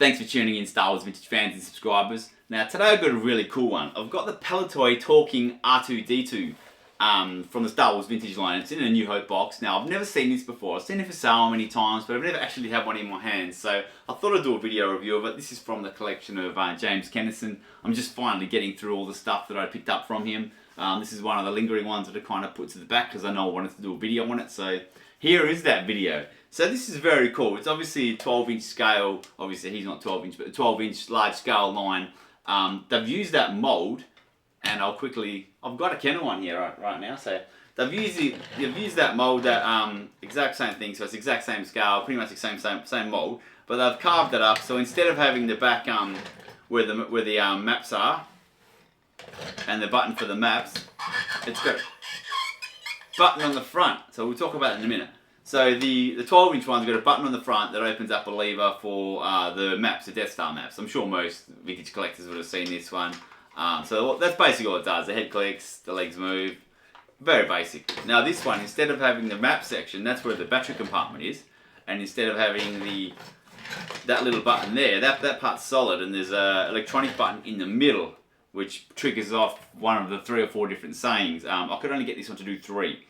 Thanks for tuning in, Star Wars Vintage fans and subscribers. Now today I've got a really cool one. I've got the Palitoy talking R2-D2 from the Star Wars Vintage line. It's in a New Hope box. Now I've never seen this before. I've seen it for sale many times, but I've never actually had one in my hands. So I thought I'd do a video review of it. This is from the collection of James Kennison. I'm just finally getting through all the stuff that I picked up from him. This is one of the lingering ones that I kind of put to the back because I know I wanted to do a video on it. So here is that video. So this is very cool. It's obviously a 12-inch scale. Obviously he's not 12-inch, but a 12-inch large scale line. They've used that mold, and I've got a Kenner one here right now. So they've used that mold, that exact same thing. So it's exact same scale, pretty much the same mold, but they've carved it up. So instead of having the back where the maps are and the button for the maps, it's got a button on the front. So we'll talk about it in a minute. So the 12-inch one's got a button on the front that opens up a lever for the maps, the Death Star maps. I'm sure most vintage collectors would have seen this one. So that's basically all it does. The head clicks, the legs move. Very basic. Now this one, instead of having the map section, that's where the battery compartment is. And instead of having that little button there, that part's solid, and there's an electronic button in the middle, which triggers off one of the 3 or 4 different sayings. I could only get this one to do 3.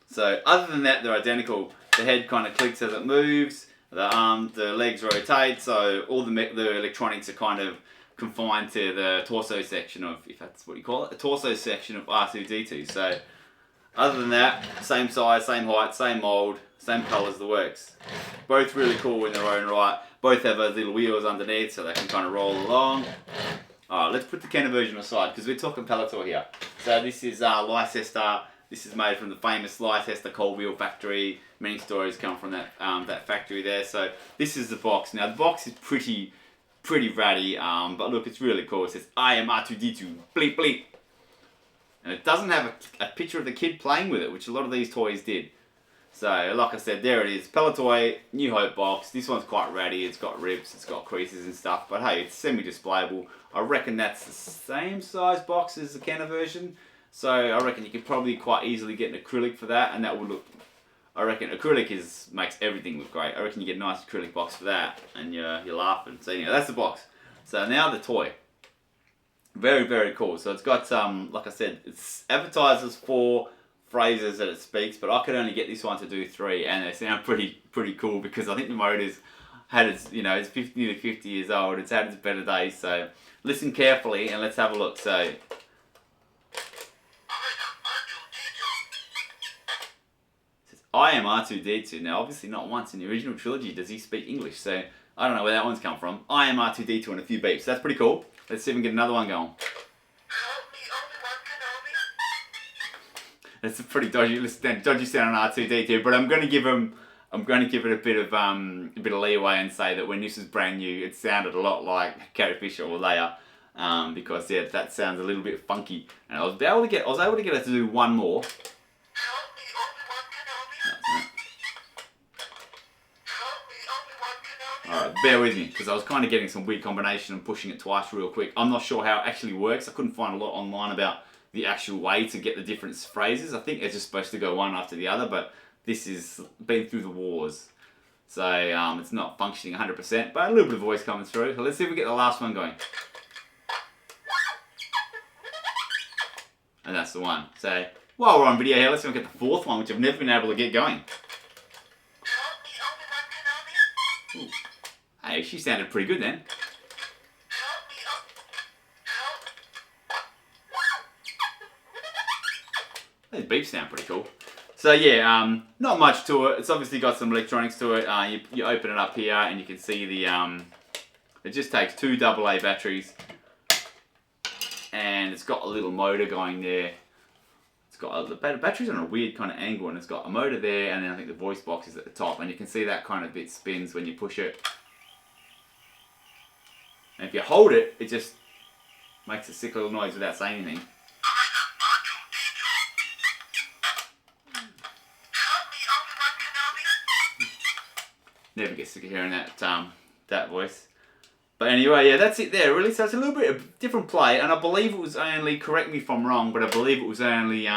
So other than that, they're identical. The head kind of clicks as it moves. The legs rotate. So all the electronics are kind of confined to the torso section of, if that's what you call it, the torso section of R2-D2. So other than that, same size, same height, same mold, same colours, the works. Both really cool in their own right. Both have those little wheels underneath, so they can kind of roll along. Alright, let's put the Kenner version aside because we're talking Palitoy here. So this is Leicester. This is made from the famous Leicester cold wheel factory. Many stories come from that factory there. So this is the box. Now the box is pretty ratty, but look, it's really cool. It says, "I am R2-D2, bleep bleep." And it doesn't have a picture of the kid playing with it, which a lot of these toys did. So like I said, there it is. Palitoy, New Hope box. This one's quite ratty. It's got ribs, it's got creases and stuff. But hey, it's semi-displayable. I reckon that's the same size box as the Kenner version. So I reckon you could probably quite easily get an acrylic for that, and that would look, I reckon acrylic makes everything look great. I reckon you get a nice acrylic box for that, and you're laughing. So anyway, that's the box. So now the toy. Very, very cool. So it's got, like I said, it's advertises 4 phrases that it speaks, but I could only get this one to do 3, and they sound pretty cool because I think the motor's had its, it's nearly 50 years old. It's had its better days. So listen carefully and let's have a look. So. I am R2-D2. Now, obviously not once in the original trilogy does he speak English, so I don't know where that one's come from. I am R2-D2 and a few beeps. That's pretty cool. Let's see if we can get another one going. That's a pretty dodgy sound on R2-D2, but I'm going to give it a bit of leeway and say that when this was brand new, it sounded a lot like Carrie Fisher or Leia, because yeah, that sounds a little bit funky. And I was able to get her to do one more. Alright, bear with me, because I was kind of getting some weird combination and pushing it twice real quick. I'm not sure how it actually works. I couldn't find a lot online about the actual way to get the different phrases. I think it's just supposed to go one after the other, but this has been through the wars. So it's not functioning 100%, but a little bit of voice coming through. So let's see if we get the last one going. And that's the one. So while we're on video here, let's see if we get the 4th one, which I've never been able to get going. Ooh. Hey, she sounded pretty good then. Those beeps sound pretty cool. So yeah, not much to it. It's obviously got some electronics to it. You open it up here and you can see it just takes 2 AA batteries. And it's got a little motor going there. It's got the battery's on a weird kind of angle, and it's got a motor there, and then I think the voice box is at the top, and you can see that kind of bit spins when you push it. And if you hold it, it just makes a sick little noise without saying anything. Never get sick of hearing that voice. But anyway, yeah, that's it there, really. So it's a little bit of different play, and I believe it was only, correct me if I'm wrong, but I believe it was only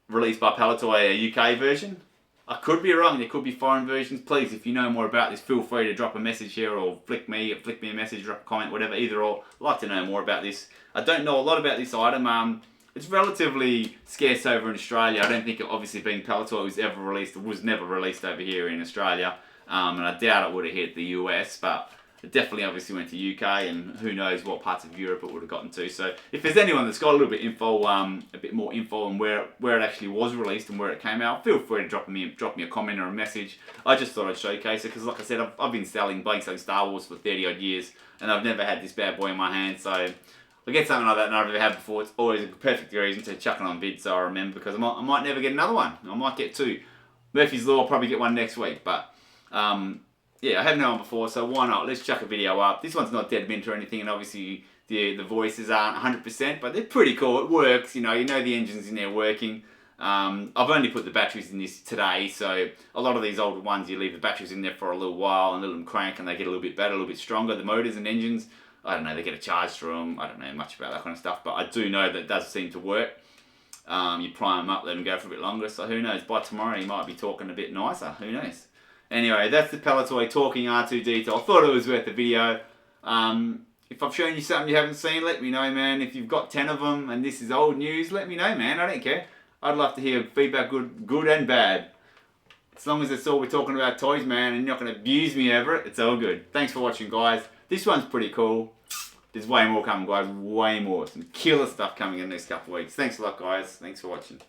released by Palitoy, a UK version. I could be wrong. There could be foreign versions. Please, if you know more about this, feel free to drop a message here or flick me a message, drop a comment, whatever. Either or. I'd like to know more about this. I don't know a lot about this item. It's relatively scarce over in Australia. I don't think it, obviously being Palitoy, was ever released. It was never released over here in Australia. And I doubt it would have hit the US, but it definitely obviously went to UK, and who knows what parts of Europe it would have gotten to. So if there's anyone that's got a little bit info, a bit more info on where it actually was released and where it came out, feel free to drop me a comment or a message. I just thought I'd showcase it because, like I said, I've been selling Star Wars for 30 odd years, and I've never had this bad boy in my hand. So if I get something like that and I've never had before, it's always a perfect reason to chuck it on Vids, so I remember, because I might never get another one. I might get two. Murphy's Law, I'll probably get one next week, but yeah, I haven't had one before, so why not? Let's chuck a video up. This one's not dead mint or anything, and obviously the voices aren't 100%, but they're pretty cool. It works, you know the engine's in there working. I've only put the batteries in this today, so a lot of these older ones, you leave the batteries in there for a little while and let them crank, and they get a little bit better, a little bit stronger. The motors and engines, I don't know, they get a charge through them. I don't know much about that kind of stuff, but I do know that it does seem to work. You prime them up, let them go for a bit longer, so who knows? By tomorrow, you might be talking a bit nicer. Who knows? Anyway, that's the Palitoy talking R2-D2. I thought it was worth a video. If I've shown you something you haven't seen, let me know, man. If you've got 10 of them and this is old news, let me know, man. I don't care. I'd love to hear feedback, good and bad. As long as it's all we're talking about toys, man, and you're not going to abuse me over it, it's all good. Thanks for watching, guys. This one's pretty cool. There's way more coming, guys. Way more. Some killer stuff coming in the next couple of weeks. Thanks a lot, guys. Thanks for watching.